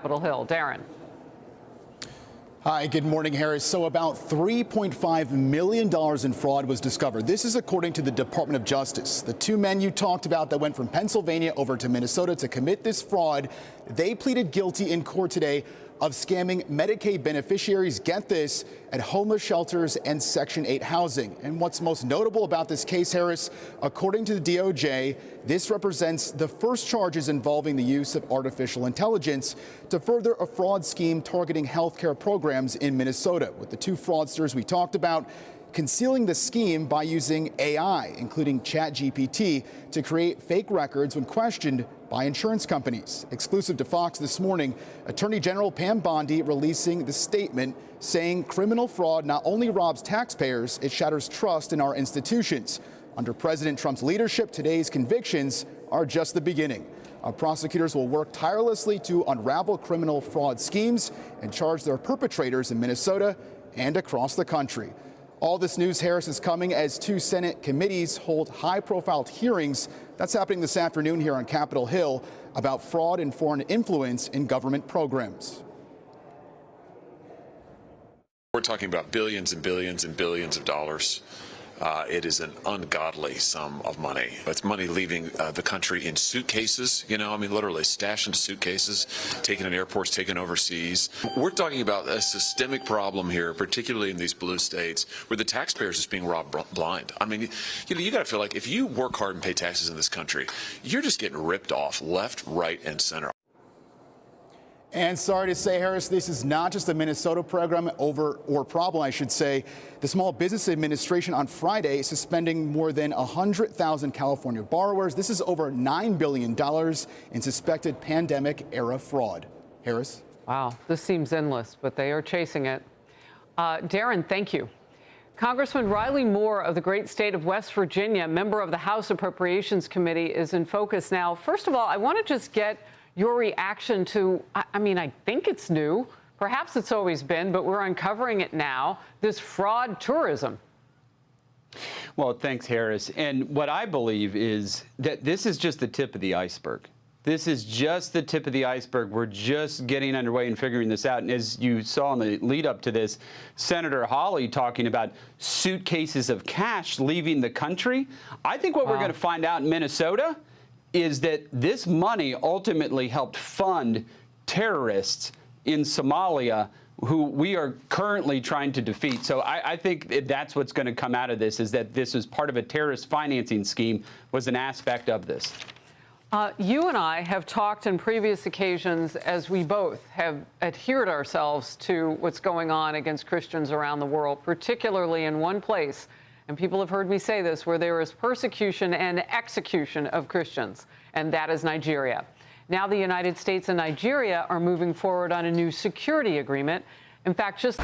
Capitol Hill. Darren. Hi, good morning, Harris. So about $3.5 million in fraud was discovered. This is according to the Department of Justice. The two men you talked about that went from Pennsylvania over to Minnesota to commit this fraud, they pleaded guilty in court today of scamming Medicaid beneficiaries, get this, at homeless shelters and Section 8 housing. And what's most notable about this case, Harris, according to the DOJ, this represents the first charges involving the use of artificial intelligence to further a fraud scheme targeting healthcare programs in Minnesota, with the two fraudsters we talked about concealing the scheme by using AI, including ChatGPT, to create fake records when questioned by insurance companies. Exclusive to Fox this morning, Attorney General Pam Bondi releasing the statement saying criminal fraud not only robs taxpayers, it shatters trust in our institutions. Under President Trump's leadership, today's convictions are just the beginning. Our prosecutors will work tirelessly to unravel criminal fraud schemes and charge their perpetrators in Minnesota and across the country. All this news, Harris, is coming as two Senate committees hold high-profile hearings. That's happening this afternoon here on Capitol Hill about fraud and foreign influence in government programs. We're talking about billions and billions and billions of dollars. It is an ungodly sum of money. It's money leaving the country in suitcases, literally stashed in suitcases, taken in airports, taken overseas. We're talking about a systemic problem here, particularly in these blue states, where the taxpayers is being robbed blind. You got to feel like if you work hard and pay taxes in this country, you're just getting ripped off left, right, and center. And sorry to say, Harris, this is not just a Minnesota problem, I should say. The Small Business Administration on Friday suspending more than 100,000 California borrowers. This is over $9 billion in suspected pandemic-era fraud. Harris? Wow, this seems endless, but they are chasing it. Darren, thank you. Congressman Riley Moore of the great state of West Virginia, member of the House Appropriations Committee, is in focus now. First of all, I want to just get your reaction to, I think it's new. Perhaps it's always been, but we're uncovering it now, this fraud tourism. Well, thanks, Harris. And what I believe is that this is just the tip of the iceberg. This is just the tip of the iceberg. We're just getting underway and figuring this out. And as you saw in the lead up to this, Senator Hawley talking about suitcases of cash leaving the country. I think what we're going to find out in Minnesota is that this money ultimately helped fund terrorists in Somalia who we are currently trying to defeat. So I think that's what's going to come out of this, is that this is part of a terrorist financing scheme, was an aspect of this. You and I have talked on previous occasions, as we both have adhered ourselves to what's going on against Christians around the world, particularly in one place. And people have heard me say this, where there is persecution and execution of Christians, and that is Nigeria. Now the United States and Nigeria are moving forward on a new security agreement. In fact, just